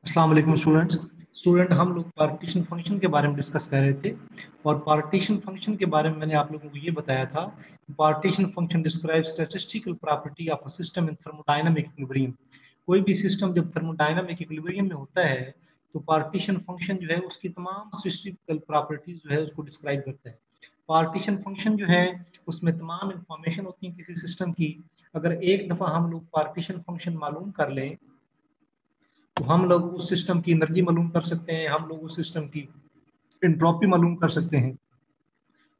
अस्सलाम वालेकुम स्टूडेंट हम लोग पार्टीशन फंक्शन के बारे में डिस्कस कर रहे थे और पार्टीशन फंक्शन के बारे में मैंने आप लोगों को ये बताया था। Partition function describe statistical property of a system in thermodynamic equilibrium. कोई भी सिस्टम जब थर्मोडायनामिक इक्विलिब्रियम में होता है तो पार्टीशन फंक्शन जो है उसकी तमाम स्टैटिस्टिकल प्रॉपर्टीज जो है उसको डिस्क्राइब करता है। पार्टीशन फंक्शन जो है उसमें तमाम इंफॉर्मेशन होती है किसी सिस्टम की। अगर एक दफ़ा हम लोग पार्टीशन फंक्शन मालूम कर लें तो हम लोग उस सिस्टम की एनर्जी मालूम कर सकते हैं, हम लोग उस सिस्टम की एंट्रोपी मालूम कर सकते हैं।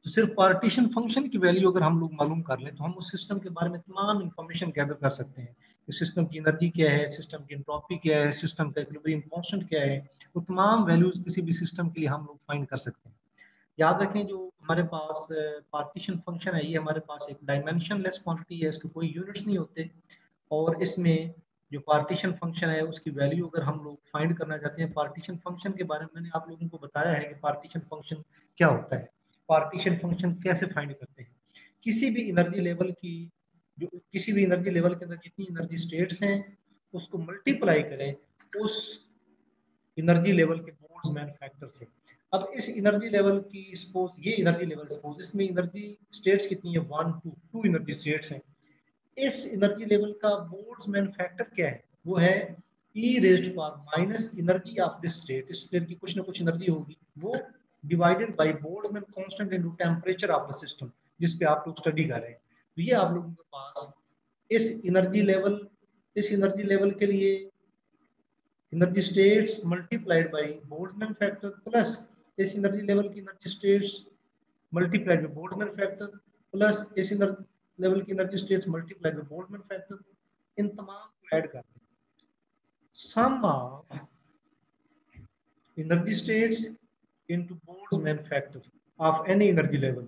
तो सिर्फ पार्टीशन फंक्शन की वैल्यू अगर हम लोग मालूम कर लें तो हम उस सिस्टम के बारे में तमाम इंफॉर्मेशन गैदर कर सकते हैं कि सिस्टम की एनर्जी क्या है, सिस्टम की एंट्रोपी क्या है, सिस्टम का इक्विलिब्रियम कांस्टेंट क्या है। वो तमाम वैल्यूज किसी भी सिस्टम के लिए हम लोग फाइंड कर सकते हैं। याद रखें जो हमारे पास पार्टीशन फंक्शन है ये हमारे पास एक डायमेंशनलेस क्वांटिटी है, इसके कोई यूनिट्स नहीं होते। और इसमें जो पार्टीशन फंक्शन है उसकी वैल्यू अगर हम लोग फाइंड करना चाहते हैं, पार्टीशन फंक्शन के बारे में मैंने आप लोगों को बताया है कि पार्टीशन फंक्शन क्या होता है, पार्टीशन फंक्शन कैसे फाइंड करते हैं। किसी भी एनर्जी लेवल की जो किसी भी एनर्जी लेवल के अंदर जितनी एनर्जी स्टेट्स हैं उसको मल्टीप्लाई करें उस एनर्जी लेवल के बोल्ट्जमैन फैक्टर से। अब इस एनर्जी लेवल की सपोज ये एनर्जी लेवल सपोज इसमें एनर्जी स्टेट्स कितनी है, 1 2 एनर्जी स्टेट्स हैं। इस एनर्जी लेवल का बोल्ट्जमैन फैक्टर क्या है, वो है e raised power minus energy of this state. इस स्टेट की कुछ ना कुछ एनर्जी होगी, वो divided by Boltzmann constant into temperature of the system, जिस पे आप लोग स्टडी कर रहे हैं। तो ये आप लोगों के पास इस एनर्जी लेवल इस एनर्जी लेवल के लिए energy states multiplied by Boltzmann factor plus इस एनर्जी लेवल की energy states multiplied by Boltzmann factor plus इस एनर्जी लेवल की energy states multiplied by Boltzmann factor. इन तमाम को ऐड करते हैं। Sum of energy states into Boltzmann factor of any energy level,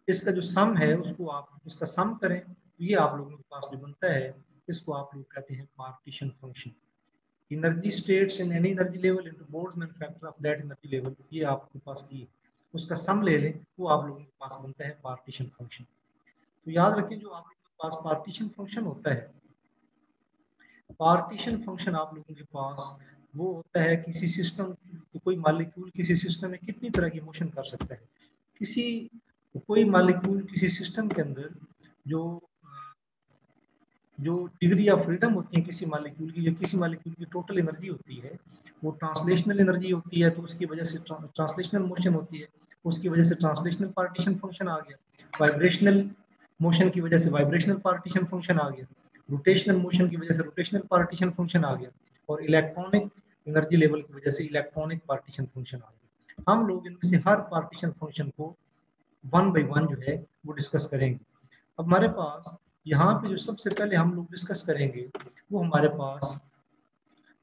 इसका जो सम है उसको आप उसका सम करें तो ये आप लोगों के पास जो बनता है इसको आप लोग कहते हैं partition function. Energy states in any energy level into Boltzmann factor of that energy level, ये आपके पास की उसका सम ले लें वो आप लोगों के पास बनता है पार्टीशन फंक्शन। तो याद रखें जो आप लोगों के पास पार्टीशन फंक्शन होता है, पार्टीशन फंक्शन आप लोगों के पास वो होता है किसी सिस्टम कोई मालिक्यूल किसी सिस्टम में कितनी तरह की मोशन कर सकता है। किसी कोई मालिक्यूल किसी सिस्टम के अंदर जो जो डिग्री ऑफ फ्रीडम होती है किसी मालिक्यूल की, जो किसी मालिक्यूल की टोटल एनर्जी होती है वो ट्रांसलेशनल एनर्जी होती है, तो उसकी वजह से ट्रांसलेशनल मोशन होती है, उसकी वजह से ट्रांसलेशनल पार्टीशन फंक्शन आ गया। वाइब्रेशनल मोशन की वजह से वाइब्रेशनल पार्टीशन फंक्शन आ गया, रोटेशनल मोशन की वजह से रोटेशनल पार्टीशन फंक्शन आ गया, और इलेक्ट्रॉनिक एनर्जी लेवल की वजह से इलेक्ट्रॉनिक पार्टीशन फंक्शन आ गया। हम लोग इनमें से हर पार्टीशन फंक्शन को वन बाई वन जो है वो डिस्कस करेंगे। अब हमारे पास यहाँ पे जो सबसे पहले हम लोग डिस्कस करेंगे वो हमारे पास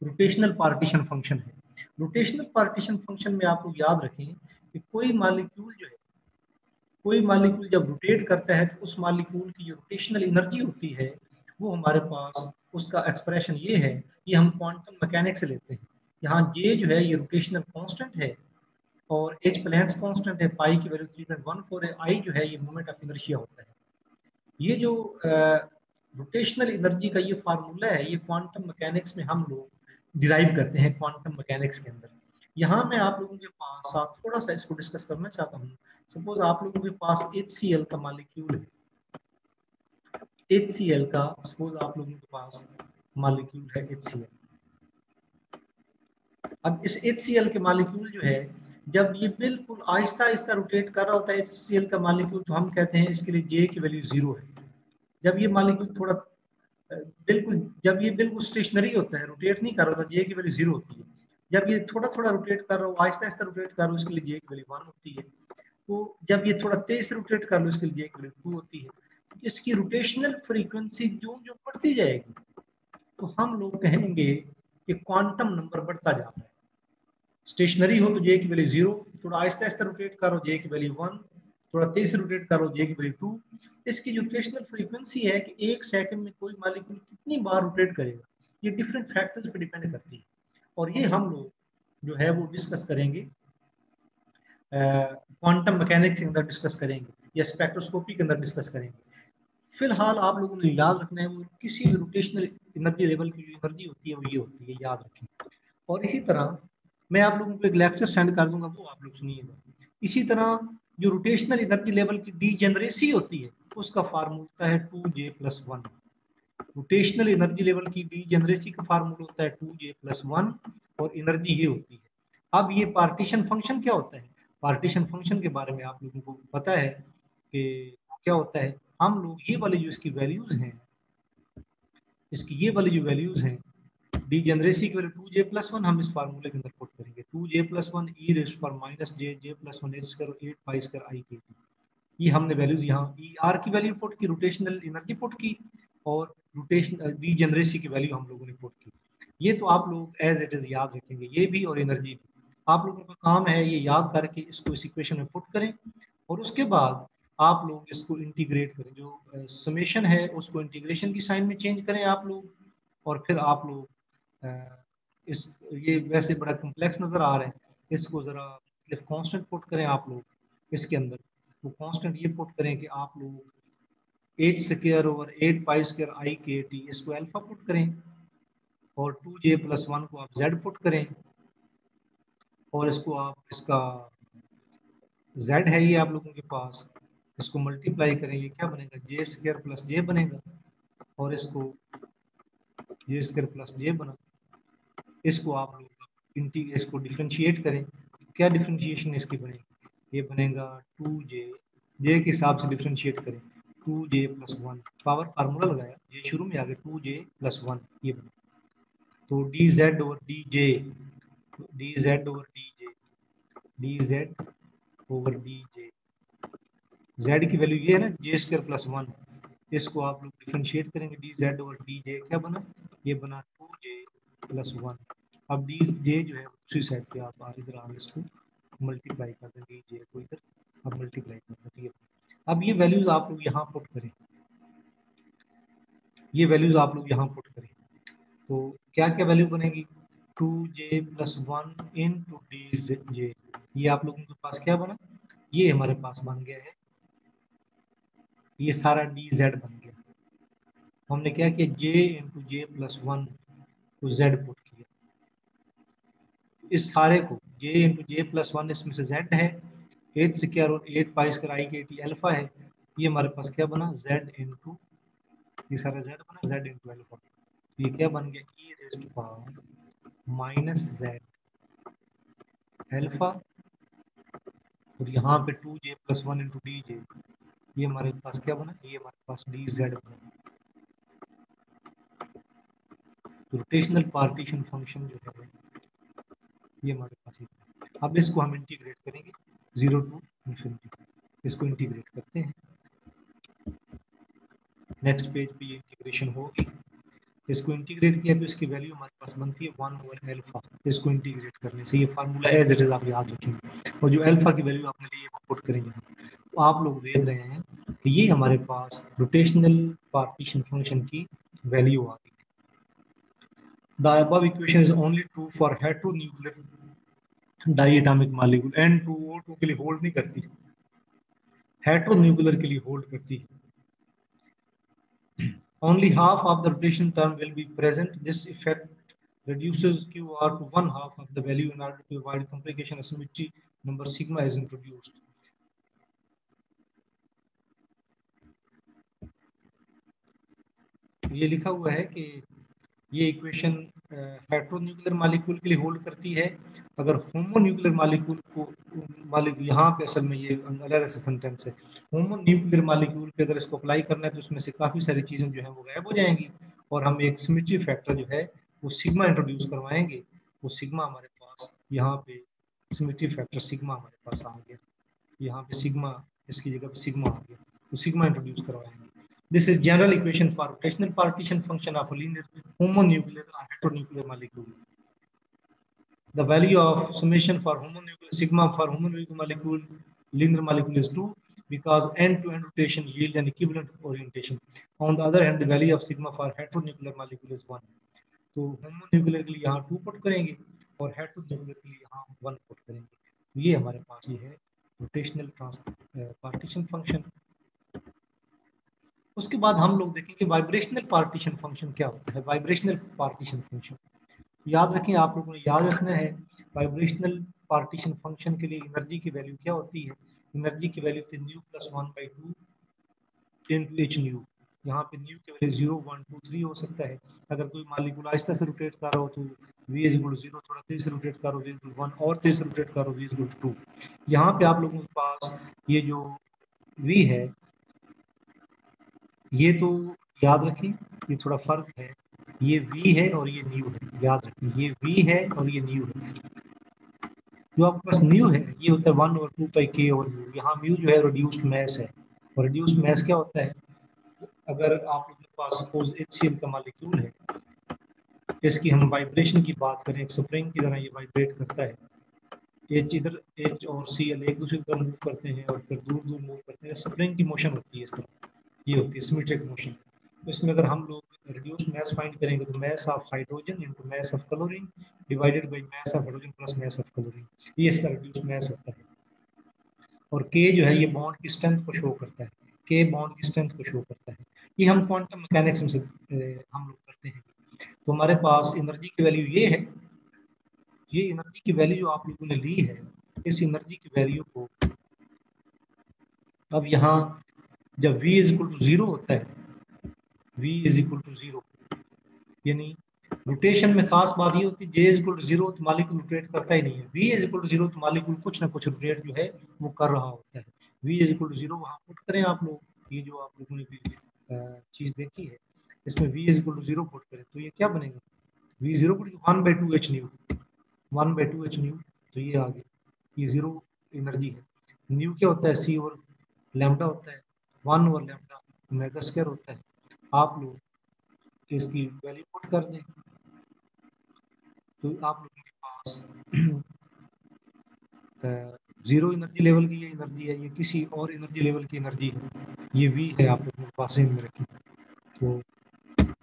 रोटेशनल पार्टीशन फंक्शन है। रोटेशनल पार्टीशन फंक्शन में आप लोग याद रखें कि कोई मालिक्यूल जब रोटेट करता है तो उस मालिक्यूल की जो रोटेशनल एनर्जी होती है वो हमारे पास उसका एक्सप्रेशन ये है, ये हम क्वांटम मैकेनिक्स से लेते हैं। यहाँ ये जो है ये रोटेशनल कांस्टेंट है और एच प्लैंक्स कांस्टेंट है, पाई की वैल्यू 3.14 है, आई जो है ये मोमेंट ऑफ इनर्शिया होता है। ये जो रोटेशनल एनर्जी का ये फार्मूला है ये क्वांटम मैकेनिक्स में हम लोग डिराइव करते हैं क्वांटम मैकेनिक्स के अंदर। यहाँ मैं आप लोगों के पास थोड़ा सा इसको डिस्कस करना चाहता हूँ। सपोज आप लोगों के पास HCl का मॉलिक्यूल है, HCl का सपोज आप लोगों के पास मॉलिक्यूल है HCl। अब इस HCl के मॉलिक्यूल जो है जब ये बिल्कुल आहिस्ता आहिस्ता रोटेट कर रहा होता है HCl का मॉलिक्यूल, तो हम कहते हैं इसके लिए J की वैल्यू 0 है। जब ये मॉलिक्यूल थोड़ा जब ये बिल्कुल स्टेशनरी होता है, रोटेट नहीं कर रहा होता, J की वैल्यू 0 होती है। जब ये थोड़ा थोड़ा रोटेट कर रहा हो, आहिस्ता आहिस्ता रोटेट कर रहा हो, इसके लिए J की वैल्यू 1 होती है। तो जब ये थोड़ा तेज से रोटेट कर लो इसके लिए J की वैल्यू 2 होती है। तो इसकी रोटेशनल फ्रीक्वेंसी जो जो बढ़ती जाएगी तो हम लोग कहेंगे कि क्वांटम नंबर बढ़ता जा रहा है। स्टेशनरी हो तो J की वैल्यू 0, थोड़ा आहिस्ता आहिस्ता रोटेट करो J की वैल्यू 1, थोड़ा तेज से रोटेट करो J की वैल्यू 2। इसकी जो रोटेशनल फ्रीक्वेंसी है कि एक सेकंड में कोई मॉलिक्यूल कितनी बार रोटेट करेगा, ये डिफरेंट फैक्टर्स पे डिपेंड करती है। और ये हम लोग जो है वो डिस्कस करेंगे क्वांटम मैकेनिक्स के अंदर डिस्कस करेंगे या स्पेक्ट्रोस्कोपी के अंदर डिस्कस करेंगे। फिलहाल आप लोगों ने याद रखना है वो किसी भी रोटेशनल एनर्जी लेवल की जो एनर्जी होती है वो ये होती है, याद रखें। और इसी तरह मैं आप लोगों को एक लेक्चर सेंड कर दूंगा, वो आप लोग सुनिएगा। इसी तरह जो रोटेशनल एनर्जी लेवल की डीजेनरेसी होती है उसका फार्मूला है 2J+1। रोटेशनल एनर्जी लेवल की डीजेनरेसी का फार्मूला होता है 2J+1 और एनर्जी ये होती है। अब ये पार्टीशन फंक्शन क्या होता है? पार्टीशन फंक्शन के बारे में आप लोगों को पता है कि क्या होता है। हम लोग ये वाली जो इसकी वैल्यूज हैं, इसकी ये वाली जो वैल्यूज हैं डीजेनरेसी की वैल्यू 2J+1 हम इस फार्मूले के अंदर पुट करेंगे। 2J+1 e raise to power minus J+1 h square 8 pi square I k t. ये हमने वैल्यूज यहाँ ई आर की वैल्यू पुट की, रोटेशनल एनर्जी पुट की, और रोटेशन डीजेनरेसी की वैल्यू हम लोगों ने पुट की। ये तो आप लोग एज इट इज याद रखेंगे, ये भी और एनर्जी भी। आप लोगों का काम है ये याद करके इसको इस इक्वेशन में पुट करें, और उसके बाद आप लोग इसको इंटीग्रेट करें। जो समेशन है उसको इंटीग्रेशन की साइन में चेंज करें आप लोग, और फिर आप लोग इस ये वैसे बड़ा कॉम्प्लेक्स नज़र आ रहा है, इसको ज़रा मतलब कांस्टेंट पुट करें आप लोग इसके अंदर। वो कांस्टेंट ये पुट करें कि आप लोग 8 स्क्वायर ओवर 8 पाई स्क्वायर आई के टी, इसको अल्फा पुट करें, और 2J+1 को आप Z पुट करें, और इसको आप इसका Z है ये आप लोगों के पास, इसको मल्टीप्लाई करें, ये क्या बनेगा J स्क्वायर प्लस J बनेगा, और इसको J स्क्वायर प्लस J बना। इसको आप लोग इसको डिफ्रेंशिएट करें, क्या डिफ्रेंशिएशन इसकी बनेगी, ये बनेगा 2J, J के हिसाब से डिफ्रेंशिएट करें 2J+1, पावर फार्मूला लगाया, ये शुरू में आ गया 2J+1 ये बना। तो dz over dj, dz over dj, dz over dj, z की वैल्यू ये है ना j स्क्वायर प्लस 1, इसको आप लोग डिफरेंशिएट करेंगे, dz ओवर dj क्या बना, ये बना 2J+1। अब dj जो है उसी साइड पे आप इधर आगे इसको मल्टीप्लाई कर दें, dj को इधर अब मल्टीप्लाई कर दें। अब ये वैल्यूज आप लोग यहाँ पुट करें, ये वैल्यूज आप लोग यहाँ पुट करें, तो क्या क्या वैल्यू बनेगी 2J+1 इंटू dj, ये आप लोगों के पास क्या बना, ये हमारे पास बन गया है, ये सारा dz बन गया। हमने क्या किया j इंटू J+1 को z पुट किया, इस सारे को j इंटू J+1 इसमें से z है, 8 स्क्वायर और 8 पाई स्क्वायर आई के टी अल्फा है, ये हमारे पास क्या बना z इंटू, ये सारा z बना z इंटू अल्फा, ये क्या बन गया e raise to power minus z alpha, और यहाँ पे 2J+1 इंटू dj, ये हमारे पास क्या बना, ये हमारे पास dz बना। रोटेशनल पार्टीशन फंक्शन जो है ये हमारे पास है। अब इसको हम इंटीग्रेट करेंगे 0 टू इन्फिनिटी, इसको इंटीग्रेट करते हैं। नेक्स्ट पेज पे ये इंटीग्रेशन होगी, इसको इंटीग्रेट किया तो इसकी वैल्यू हमारे पास बनती है 1 ओवर अल्फा। इसको इंटीग्रेट करने से ये फार्मूला एज इट इज आप याद रखेंगे, और जो अल्फा की वैल्यू आपने ली है वो पुट करेंगे। तो आप लोग देख रहे हैं कि ये हमारे पास रोटेशनल पार्टीशन फंक्शन की वैल्यू आ गई। The above equation is only true for heteronuclear diatomic molecule, N2O2 के लिए होल्ड नहीं करती, हेटेरोन्यूक्लियर के लिए होल्ड करती है। Only half of the rotation term will be present. This effect reduces QR to 1/2 of the value in order to avoid complication. Asymmetry number sigma is introduced. ये लिखा हुआ है कि ये इक्वेशन हेटेरोन्यूक्लियर मॉलिक्यूल के लिए होल्ड करती है। अगर होमोन्यूक्लियर मॉलिक्यूल को यहाँ पे असल में ये अलग से सेंटेंस है, होमोन्यूक्लियर मॉलिक्यूल पे अगर इसको अप्लाई करना है तो उसमें से काफ़ी सारी चीज़ें जो है वो गायब हो जाएंगी, और हम एक सिमेट्री फैक्टर जो है वो सिग्मा इंट्रोड्यूस करवाएंगे। वो सिग्मा हमारे पास यहाँ पे सिमेट्री फैक्टर सिग्मा हमारे पास आ गया, यहाँ पे सिग्मा, इसकी जगह पे सिग्मा आ गया, तो सिग्मा इंट्रोड्यूस करवाएंगे। This is general equation for rotational partition function of a linear homonuclear or heteronuclear molecule. The value of summation for homonuclear sigma for homonuclear molecule, linear molecule is 2 because end-to-end rotation yield an equivalent orientation. On the other hand, the value of sigma for heteronuclear molecule is 1. तो homonuclear के लिए यहाँ 2 put करेंगे और heteronuclear के लिए यहाँ 1 put करेंगे। ये हमारे पास ये है rotational partition function। उसके बाद हम लोग देखेंगे वाइब्रेशनल पार्टीशन फंक्शन क्या होता है। वाइब्रेशनल पार्टीशन फंक्शन, याद रखें, आप लोगों ने याद रखना है वाइब्रेशनल पार्टीशन फंक्शन के लिए एनर्जी की वैल्यू क्या होती है। एनर्जी की वैल्यू होती है new plus 1/2 into h new. यहाँ पे न्यू की वैल्यू 0, 1, 2, 3 हो सकता है। अगर कोई मालिक्यूल आहिस्ता से रोटेट कर रहा हो तो v इज इक्वल टू 0, थोड़ा तेज से रोटेट करो v इज इक्वल टू 1, और तेज से रोटेट करो v इज इक्वल टू 2। यहाँ पे आप लोगों के पास ये जो v है, ये तो याद रखें, ये थोड़ा फर्क है, ये v है और ये न्यू है। याद रखें, ये v है और ये न्यू है। जो आपके पास न्यू है ये होता है 1/2πk और म्यू। यहाँ म्यू जो है रिड्यूस्ड मैस है, और रिड्यूस्ड मैस क्या होता है, अगर आप लोगों के पास सपोज HCl का मॉलिक्यूल है, इसकी हम वाइब्रेशन की बात करें, एक स्प्रिंग की तरह ये वाइब्रेट करता है। एच इधर, एच और Cl एक दूसरे की तरफ मूव करते हैं और फिर दूर दूर मूव करते हैं। स्प्रिंग की मोशन होती है इस तरह, ये होती है सिमेट्रिक मोशन। तो इसमें अगर हम लोग रिड्यूस्ड मैस फाइंड करेंगे तो mass of hydrogen into mass of chlorine divided by mass of hydrogen plus mass of chlorine, ये इसका रिड्यूस्ड मैस होता है। और K जो है ये बॉन्ड की स्ट्रेंथ को शो करता है, K बॉन्ड की स्ट्रेंथ को शो करता है। ये हम क्वांटम मैकेनिक्स में से हम लोग करते हैं। तो हमारे पास एनर्जी की वैल्यू ये है, ये एनर्जी की वैल्यू जो आप लोगों ने ली है, इस एनर्जी की वैल्यू को अब यहाँ जब v इज इक्वल टू 0 होता है, v इज इक्वल टू 0 यानी रोटेशन में खास बात ये होती है J इज इक्वल टू 0 तो मॉलिक्यूल रोटेट करता ही नहीं है, v इज इक्वल टू 0 तो मॉलिक्यूल कुछ ना कुछ रोटेट जो है वो कर रहा होता है। v इज इक्वल टू 0 वहाँ पुट करें आप लोग, ये जो आप लोगों ने चीज़ देखी है इसमें v is equal to 0 put करें तो ये क्या बनेगा, v 0 put 1/2 h nu, 1/2 h nu. तो ये आ गया, ये 0 एनर्जी है। न्यू क्या होता है, c और लैम्डा होता है, 1 और लैम्डा ओमेगा स्क्वायर होता है। आप लोग इसकी वैल्यू पुट कर दें तो आप लोगों के पास जीरो एनर्जी लेवल की ये एनर्जी है, ये किसी और एनर्जी लेवल की एनर्जी है, ये v है आप लोगों के पास में रखी। तो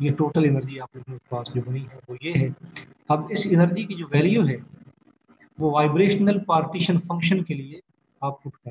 ये टोटल एनर्जी आप लोगों के पास जो बनी है वो ये है। अब इस एनर्जी की जो वैल्यू है वो वाइब्रेशनल पार्टीशन फंक्शन के लिए आप पुट कर